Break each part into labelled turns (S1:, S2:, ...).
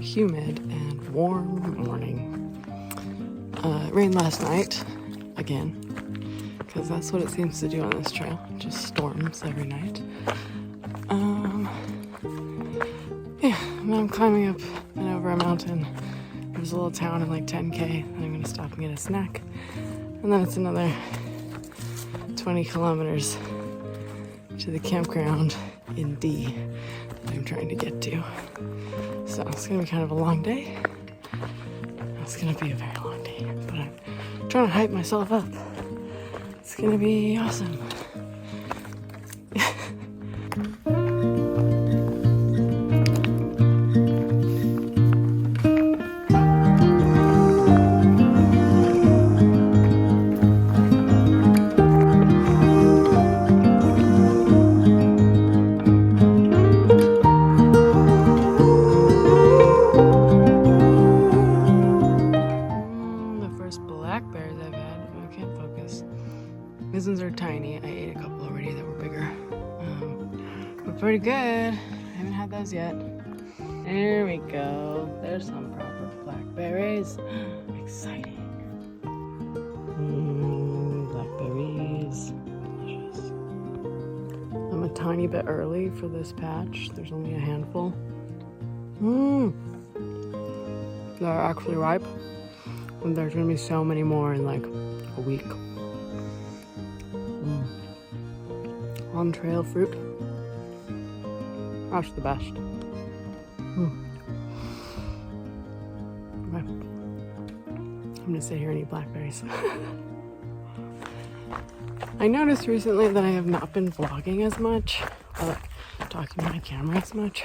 S1: Humid and warm morning. It rained last night again, because that's what it seems to do on this trail. Just storms every night. Yeah, now I'm climbing up and over a mountain. There's a little town in like 10K, and I'm gonna stop and get a snack. And then it's another 20 kilometers to the campground in D that I'm trying to get to. So it's gonna be kind of a long day. It's gonna be a very long day, but I'm trying to hype myself up. It's gonna be awesome. These ones are tiny. I ate a couple already that were bigger. But pretty good. I haven't had those yet. There we go. There's some proper blackberries. Exciting. Blackberries. Delicious. I'm a tiny bit early for this patch. There's only a handful. They're actually ripe. And there's gonna be so many more in like a week. On trail fruit. That's the best. Okay. I'm gonna sit here and eat blackberries. I noticed recently that I have not been vlogging as much, or like talking to my camera as much.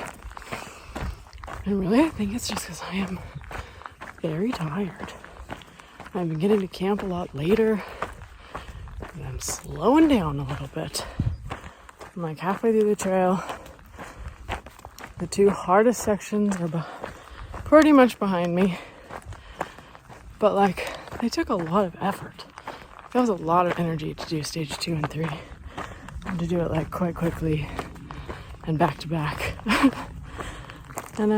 S1: And really, I think it's just because I am very tired. I've been getting to camp a lot later, and I'm slowing down a little bit. I'm like halfway through the trail. The two hardest sections are pretty much behind me. But like, they took a lot of effort. That was a lot of energy to do stage 2 and 3. And to do it like quite quickly and back to back. And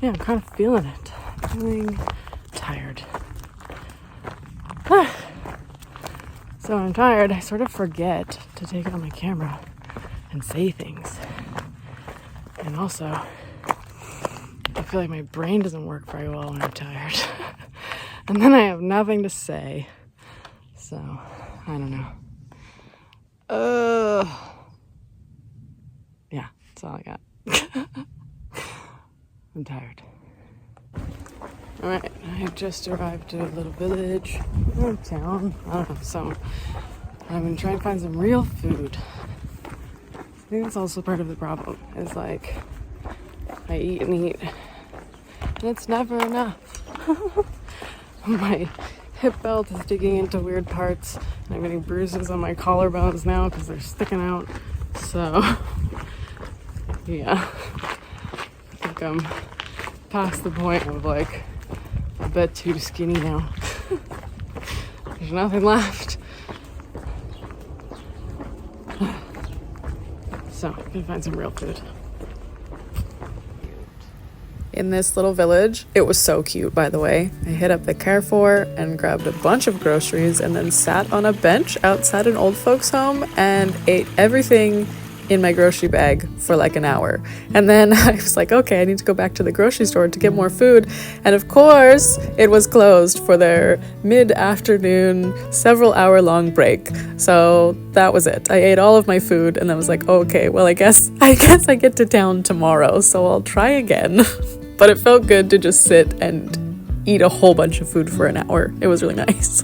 S1: yeah, I'm kind of feeling it. Feeling tired. So when I'm tired, I sort of forget to take out my camera and say things. And also, I feel like my brain doesn't work very well when I'm tired. And then I have nothing to say. So, I don't know. Yeah, that's all I got. I'm tired. Alright, I have just arrived at a little village or town. I don't know, so I've been trying to find some real food. I think that's also part of the problem. Is like, I eat and eat, and it's never enough. My hip belt is digging into weird parts, and I'm getting bruises on my collarbones now because they're sticking out. So, yeah. I think I'm past the point of like, a bit too skinny now. There's nothing left. So, I'm gonna find some real food. In this little village, it was so cute, by the way. I hit up the Carrefour and grabbed a bunch of groceries and then sat on a bench outside an old folks' home and ate everything in my grocery bag for like an hour. And then I was like, okay, I need to go back to the grocery store to get more food. And of course, it was closed for their mid-afternoon, several hour long break. So that was it. I ate all of my food and I was like, okay, well, I guess I get to town tomorrow, so I'll try again. But it felt good to just sit and eat a whole bunch of food for an hour. It was really nice.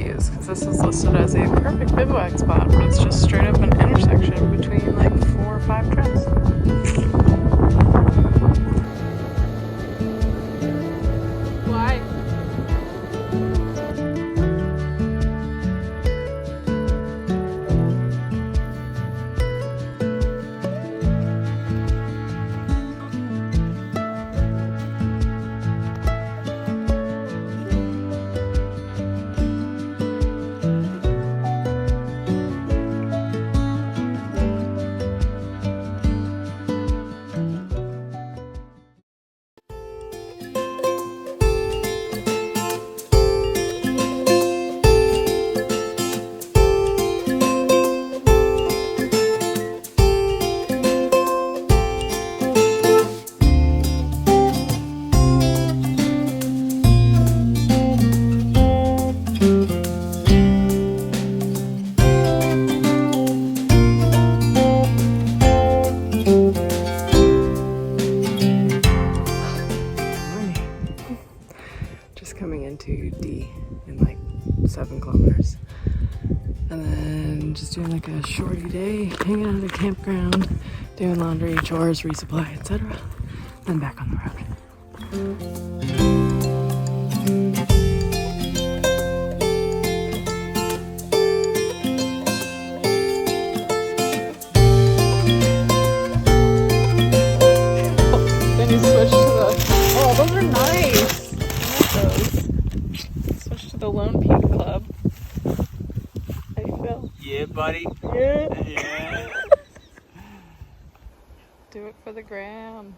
S1: these because this is listed as a perfect bivouac spot, but it's just straight up an intersection between like 4 or 5 trails. Why? Into D in like 7 kilometers, and then just doing like a shorty day, hanging out at a campground, doing laundry, chores, resupply, etc. Then back on the road. Then you switch to the, oh, those are nice. I like those. Switch to the Lone Peak Club. How you feel?
S2: Yeah, buddy.
S1: Yeah.
S2: Yeah.
S1: Do it for the gram.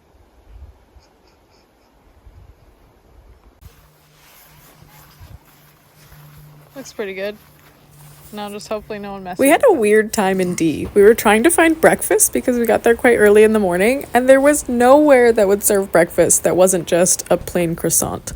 S1: Looks pretty good. Now just hopefully no one messes.
S3: We had a weird time in D. We were trying to find breakfast because we got there quite early in the morning, and there was nowhere that would serve breakfast that wasn't just a plain croissant.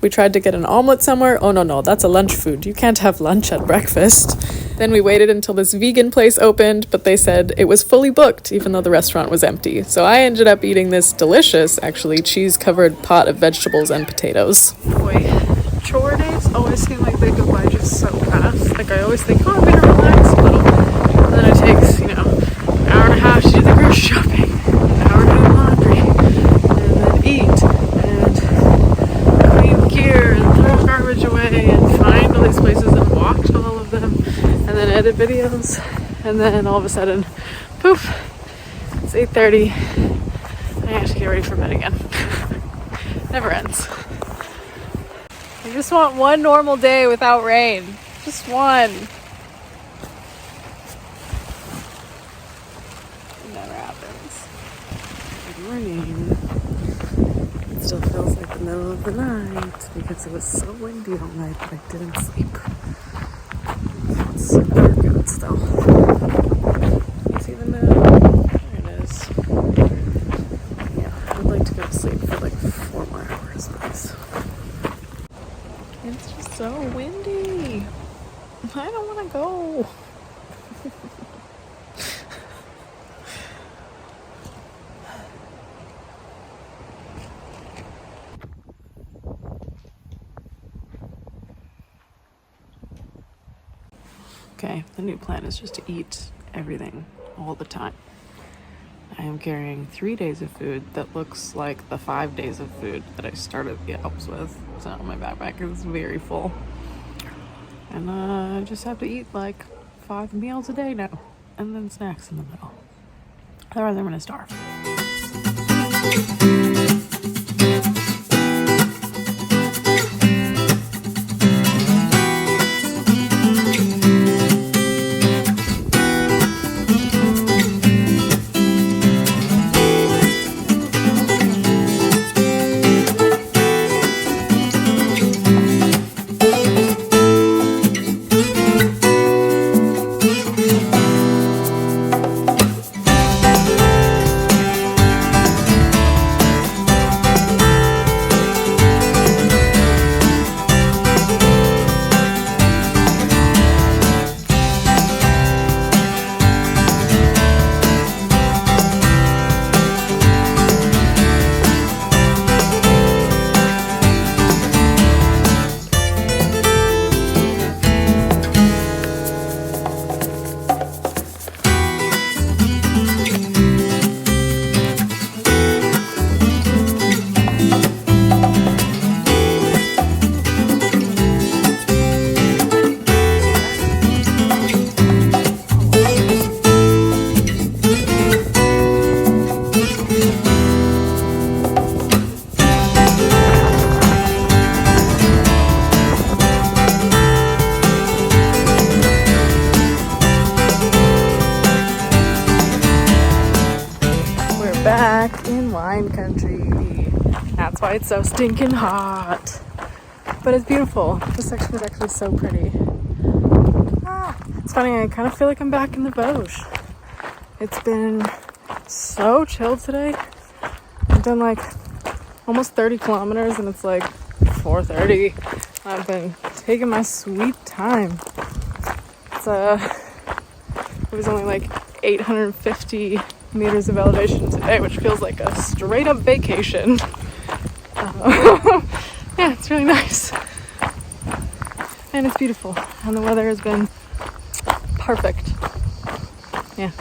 S3: We tried to get an omelet somewhere. Oh, no, that's a lunch food. You can't have lunch at breakfast. Then we waited until this vegan place opened, but they said it was fully booked, even though the restaurant was empty. So I ended up eating this delicious, actually, cheese-covered pot of vegetables and potatoes.
S1: Boy, chore days always seem like they go by just so fast. Like, I always think, oh, I'm gonna relax a little. And then it takes, an hour and a half to do the grocery shopping, an hour to do laundry, and then eat, and clean gear, and throw garbage away, and find all these places and walk to all of them, and then edit videos, and then all of a sudden, poof, it's 8:30. I have to get ready for bed again. Never ends. I just want one normal day without rain. Just one. It never happens. Good morning. It still feels like the middle of the night because it was so windy all night that I didn't sleep. It's dark out still. You see the moon? There it is. Yeah, I'd like to go to sleep for like 4 more hours, please. It's just so windy. I don't want to go. Okay, the new plan is just to eat everything all the time. I am carrying 3 days of food that looks like the 5 days of food that I started the Alps with. So my backpack is very full. And I just have to eat like 5 meals a day now. And then snacks in the middle. Otherwise I'm gonna starve. wine country. That's why it's so stinking hot. But it's beautiful. This section is actually so pretty. It's funny, I kind of feel like I'm back in the Vosges. It's been so chill today. I've done like almost 30 kilometers and it's like 4:30. I've been taking my sweet time. It was only like 850 meters of elevation today, which feels like a straight up vacation. Yeah, it's really nice. And it's beautiful. And the weather has been perfect. Yeah.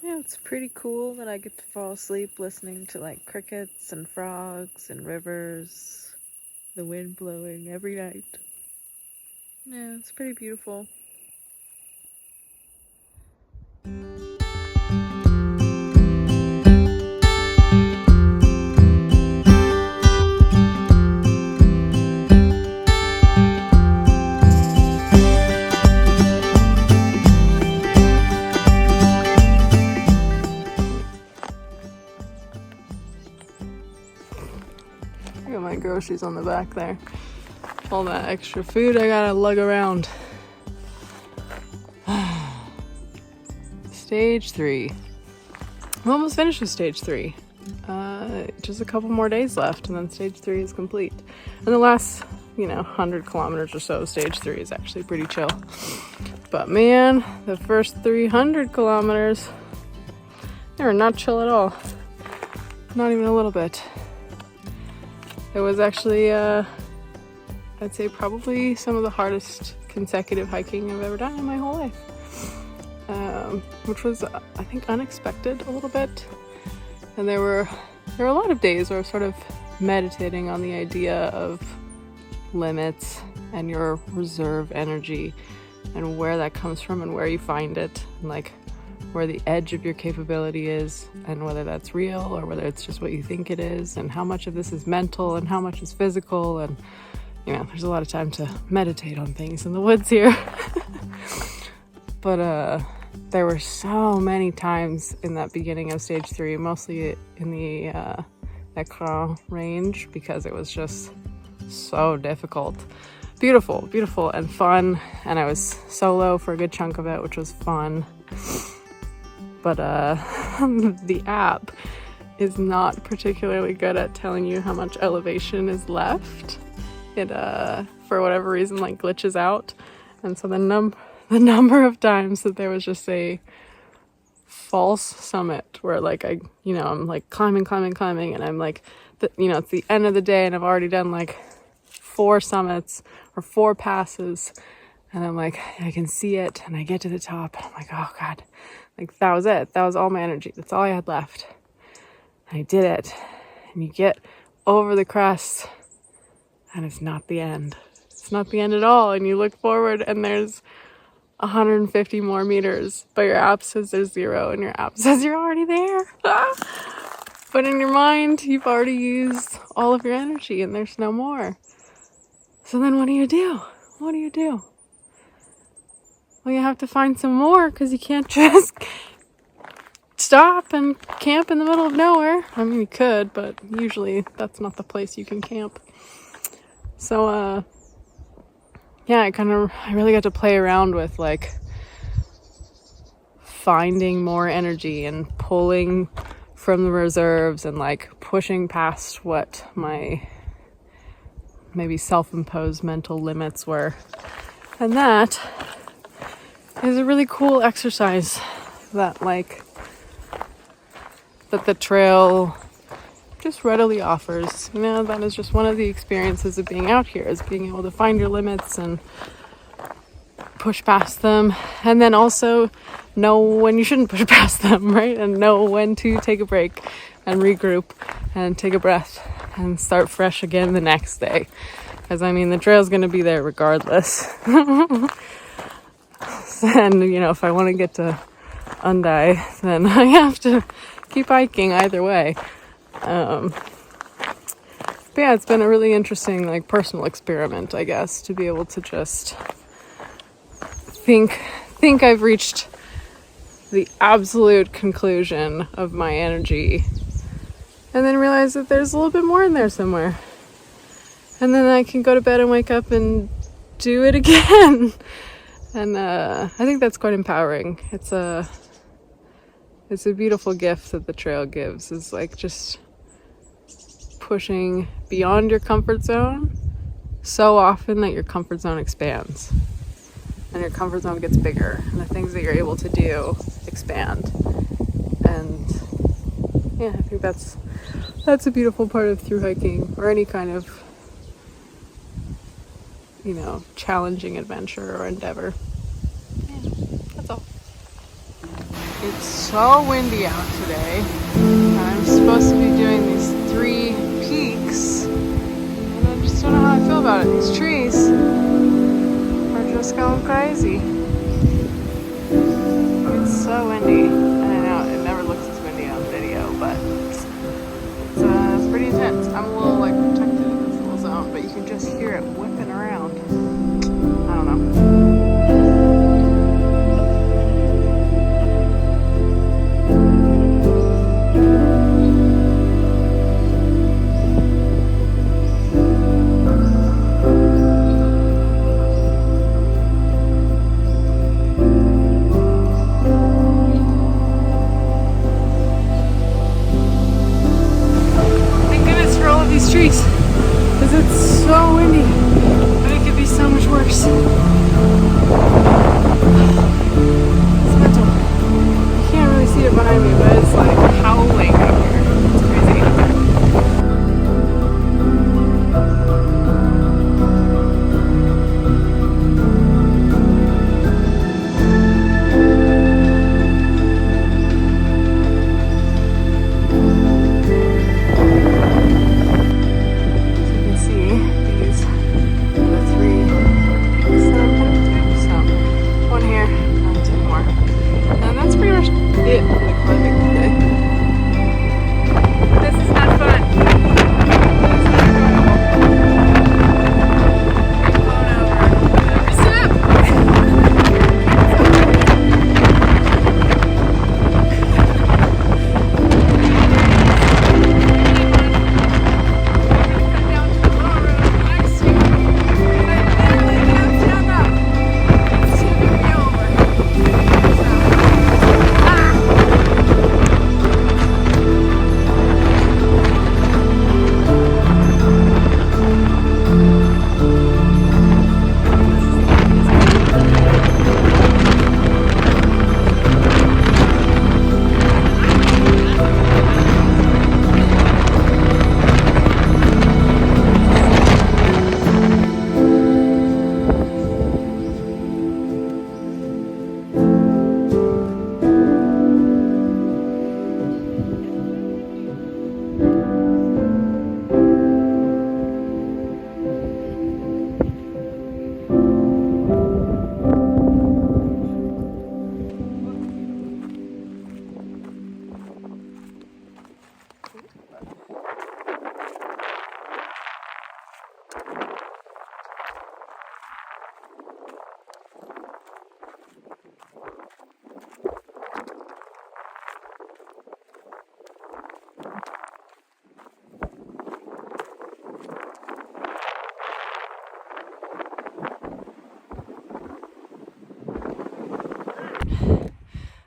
S1: Yeah, it's pretty cool that I get to fall asleep listening to like crickets and frogs and rivers, the wind blowing every night. Yeah, it's pretty beautiful. I got my groceries on the back there. All that extra food I gotta lug around. Stage 3. I'm almost finished with stage 3. Just a couple more days left and then stage 3 is complete. And the last, 100 kilometers or so of stage 3 is actually pretty chill. But man, the first 300 kilometers, they were not chill at all. Not even a little bit. It was actually, I'd say probably some of the hardest consecutive hiking I've ever done in my whole life. Which was, I think, unexpected a little bit. And there were a lot of days where I was sort of meditating on the idea of limits and your reserve energy and where that comes from and where you find it, and like where the edge of your capability is and whether that's real or whether it's just what you think it is, and how much of this is mental and how much is physical. And there's a lot of time to meditate on things in the woods here. But there were so many times in that beginning of stage 3, mostly in the Écran range, because it was just so difficult. Beautiful and fun, and I was solo for a good chunk of it, which was fun. But the app is not particularly good at telling you how much elevation is left. It for whatever reason glitches out, and so the number of times that there was just a false summit where I'm climbing and I'm it's the end of the day and I've already done 4 summits or 4 passes, and I'm I can see it, and I get to the top and I'm oh god, that was it. That was all my energy. That's all I had left. And I did it. And you get over the crest and it's not the end. It's not the end at all. And you look forward and there's 150 more meters, but your app says there's 0 and your app says you're already there. But in your mind, you've already used all of your energy and there's no more. So then what do you do? What do you do? Well, you have to find some more, because you can't just stop and camp in the middle of nowhere. I mean, you could, but usually that's not the place you can camp. So, I really got to play around with finding more energy and pulling from the reserves and pushing past what my maybe self-imposed mental limits were. And that is a really cool exercise that that the trail just readily offers. That is just one of the experiences of being out here, is being able to find your limits and push past them, and then also know when you shouldn't push past them, right? And know when to take a break and regroup and take a breath and start fresh again the next day. Because the trail's going to be there regardless. And if I want to get to undie, then I have to keep hiking either way. But yeah, it's been a really interesting, like, personal experiment, I guess, to be able to just think I've reached the absolute conclusion of my energy, and then realize that there's a little bit more in there somewhere. And then I can go to bed and wake up and do it again. And I think that's quite empowering. It's a beautiful gift that the trail gives, is like just pushing beyond your comfort zone so often that your comfort zone expands. And your comfort zone gets bigger, and the things that you're able to do expand. And yeah, I think that's a beautiful part of through hiking, or any kind of, you know, challenging adventure or endeavor. Yeah, that's all. It's so windy out today. I'm supposed to be doing these 3 peaks, and I just don't know how I feel about it. These trees are just going crazy. It's so windy. I know it never looks as windy on video, but it's pretty intense. I'm a little like protected in this little zone, but you can just hear it whipping around. I don't know. Trees, because it's so windy, but it could be so much worse. It's mental. You can't really see it behind me, but it's like howling up here. It's crazy.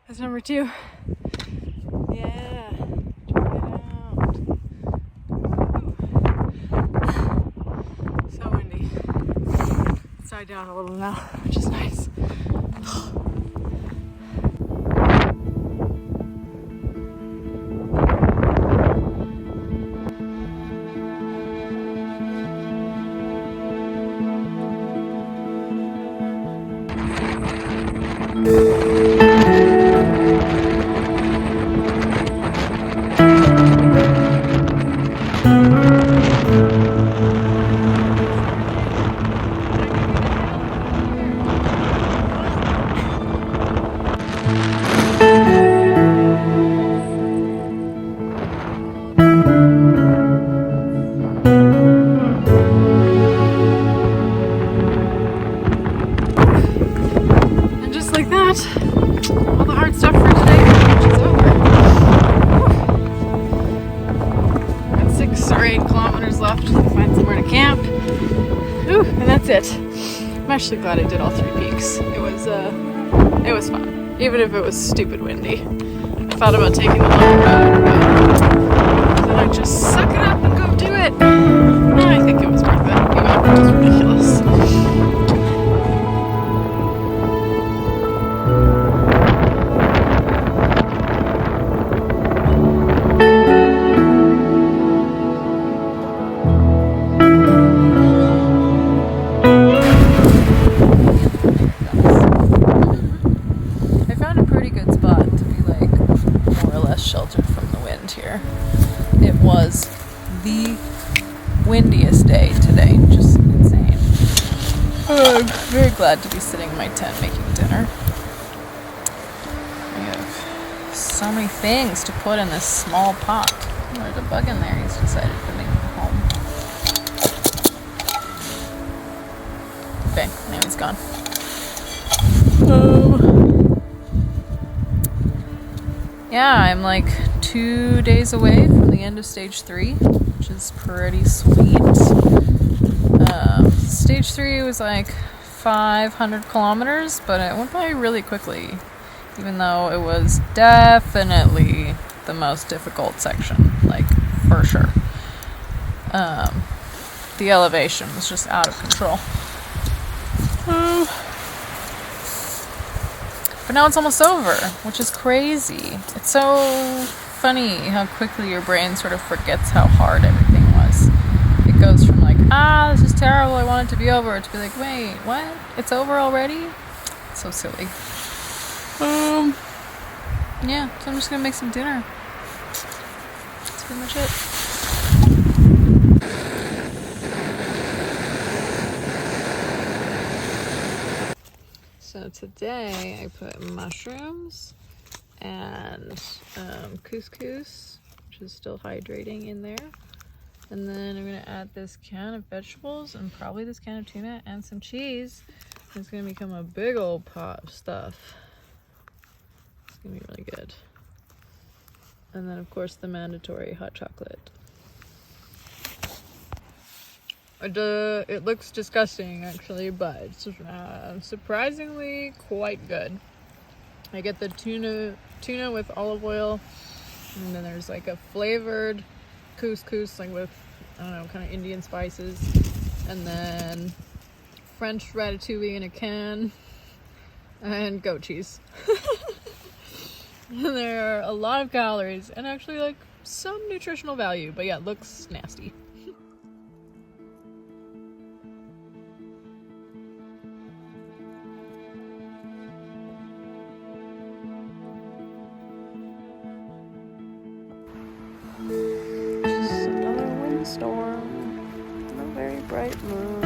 S1: That's number 2. Yeah, check it out. Woo. So windy. It's died down a little now, which is nice. actually glad I did all 3 peaks. It was fun, even if it was stupid windy. I thought about taking the long road, but then I just suck it up and go do it. I think it was worth it, even if it was ridiculous.
S3: Sheltered from the wind here. It was the windiest day today, just insane. I'm very glad to be sitting in my tent making dinner. I have so many things to put in this small pot. Oh, there's a bug in there. He's decided to make it home. Okay, now he's gone. Yeah, I'm like 2 days away from the end of stage 3, which is pretty sweet. Stage 3 was like 500 kilometers, but it went by really quickly, even though it was definitely the most difficult section, like for sure. The elevation was just out of control. But now it's almost over, which is crazy. It's so funny how quickly your brain sort of forgets how hard everything was. It goes from like, this is terrible, I want it to be over, to be like, wait, what? It's over already? So silly. Yeah, so I'm just gonna make some dinner. That's pretty much it. So today I put mushrooms and couscous, which is still hydrating, in there. And then I'm going to add this can of vegetables and probably this can of tuna and some cheese. It's going to become a big old pot of stuff. It's going to be really good. And then of course the mandatory hot chocolate. It looks disgusting actually, but it's surprisingly quite good. I get the tuna with olive oil, and then there's like a flavored couscous, like with, I don't know, kind of Indian spices, and then French ratatouille in a can, and goat cheese. And there are a lot of calories and actually like some nutritional value, but yeah, it looks nasty. Just another windstorm, and a very bright moon.